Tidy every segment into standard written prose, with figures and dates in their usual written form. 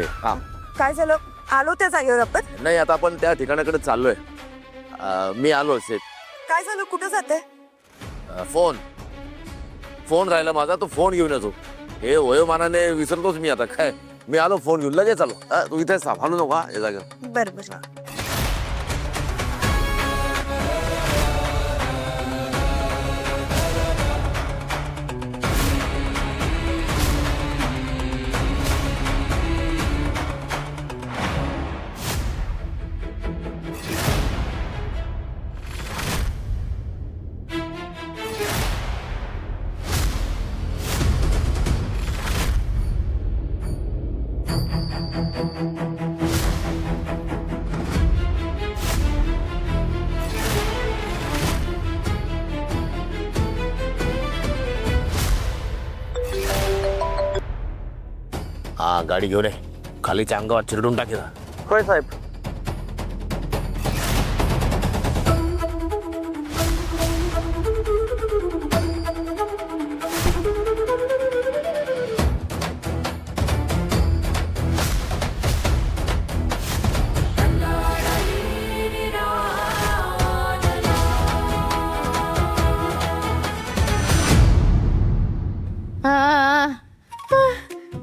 आहे हा. काय झालं? आलो त्या जागेवर आपण? नाही आता आपण त्या ठिकाणाकडे चाललोय. मी आलो सेठ. काय झालं? कुठं जाते? फोन राहिला माझा, तो फोन घेऊन येतो. हे वयोमानाने विसरतोच मी आता. काय मी आलो, फोन घेऊन लगेच आलो. तू इथे सांभाळू नको हा, हे जागा. बरं बरं. हा गाडी घेऊन ये. खालीच्या अंगावर चिरडून टाकेल. होय साहेब.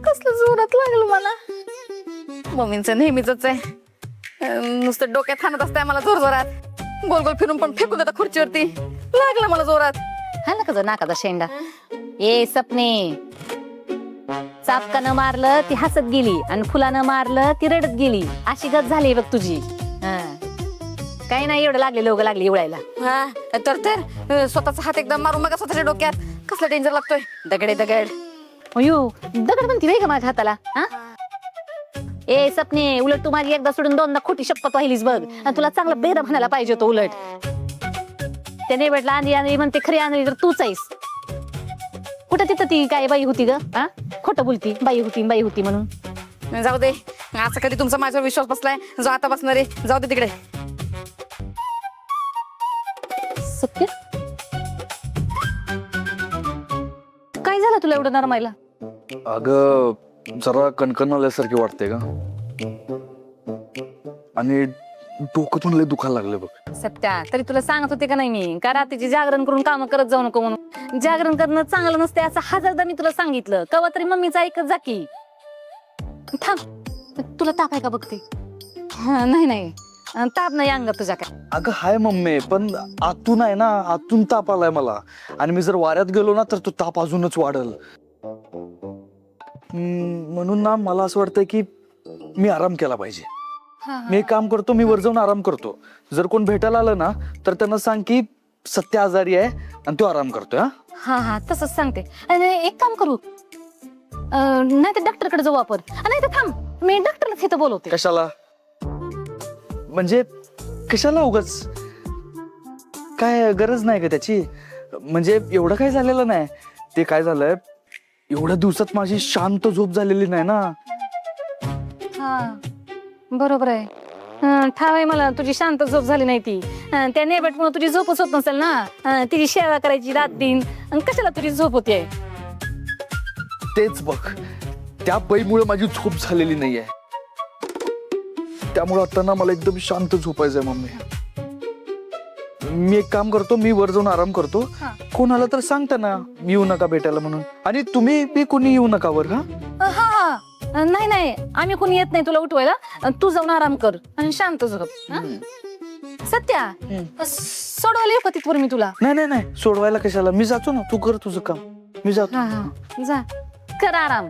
कसलं जोरात लागलं मला. मम्मींचं नेहमीच आहे, नुसतं डोक्यात हाणत असते मला जोर जोरात. गोल गोल फिरून पण फेकून देतात खुर्चीवरती. लागलं मला जोरात. हा ना का नाकाचा शेंडा. ए सपने, चापकानं मारलं ती हसत गेली आणि फुलानं मारलं ती रडत गेली. अशी गत झाली बघ तुझी. काही नाही, एवढं लागले लोक लागली एवढायला. हा तर स्वतःचा हात एकदम मारून बघा स्वतःच्या डोक्यात. कसला डेंजर लागतोय. दगडे दगड. अयो दगड म्हणती बाई का माझ्या हाताला. हा ए सपने, उलट तू माझी एकदा सोडून दोनदा खोटी शपथ वाहिलीस बघ. आणि तुला चांगलं बेर म्हणायला पाहिजे होतं उलट. त्याने भेटला आंधी आंधी म्हणते, खरी आंधी तर तूच आहेस. कुठं तिथं ती काय बाई होती ग? हा खोटं बोलती, बाई होती म्हणून. जाऊ दे, असं कधी तुमचा माझ्यावर विश्वास बसलाय जो आता बसणार आहे. जाऊ दे तिकडे. सत्य, काय झालं तुला एवढं नरमायला? अगं जरा कणकण आल्यासारखी वाटते का, आणि डोकं पण लय दुखायला लागलं बघ. सत्या, तरी तुला सांगत होते का नाही मी का रात्रीची जागरण करून काम करत जाऊ नको म्हणून. जागरण करणं चांगलं नसते असं हजारदा मी तुला सांगितलं. कवा तरी मम्मीचं ऐकत जा की. थांब, तुला ताप आहे का बघते. नाही नाही, ताप नाही अंगात तुझ्या काय. अगं हाय मम्मी, पण आतून आहे ना, आतून ताप आलाय मला. आणि मी जर वाऱ्यात गेलो ना तर तो ताप अजूनच वाढल. म्हणून ना मला असं वाटतंय की मी आराम केला पाहिजे. मी एक काम करतो, मी वर जाऊन आराम करतो. जर कोण भेटायला आलं ना तर त्यांना सांग की सत्य आजारी आहे आणि तो आराम करतोय. हा हा तसंच सांगते. आणि एक काम करू, नाही तर डॉक्टरकडे जाऊ आपण. नाही तर थांब, मी डॉक्टरला तिथं बोलवते. कशाला म्हणजे, कशाला उगाच, काय गरज नाही का त्याची. म्हणजे एवढं काय झालेलं नाही. ते काय झालंय, एवढ्या दिवसात माझी शांत झोप झालेली नाही ना. हा बरोबर आहे. ठाव आहे मला, तुझी शांत झोप झाली नाही ती. त्या नेबटमुळे तुझी झोपच होत नसेल ना. तिची सेवा करायची रात दिन, कशाला तुझी झोप होते. तेच बघ, त्या बाईमुळे माझी झोप झालेली नाहीये. त्यामुळे आता ना मला एकदम शांत झोपायचंय मम्मी. मी एक काम करतो, मी वर जाऊन आराम करतो. कोण आलं तर सांगता ना, मी येऊ नका भेटायला म्हणून. आणि तुम्ही बी कोणी येऊ नका वर. हा हा नाही नाही, आम्ही कोणी येत नाही तुला उठवायला. तू जाऊन आराम कर आणि शांत झोप. सत्या, सोडवायला येऊ का तिथवर मी तुला? नाही नाही नाही, सोडवायला कशाला, मी जातो ना. तू कर तुझं काम, मी जातो. जा कर आराम.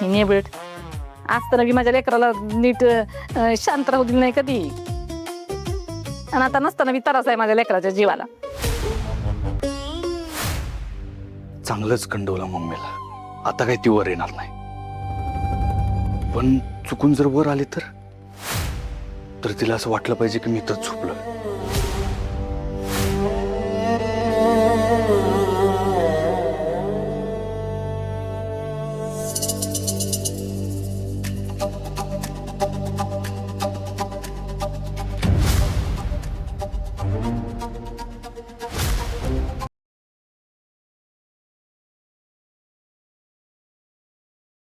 नेबट आज तर मी माझ्या लेकराला नीट शांत राहू दिली नाही कधी. आणि आता नसताना मी त्रास आहे माझ्या लेकराच्या जीवाला. चांगलंच कंडवलं मम्मीला. आता काही ती वर येणार नाही. पण चुकून जर वर आली तर तिला असं वाटलं पाहिजे की मी इथंच झोपलोय.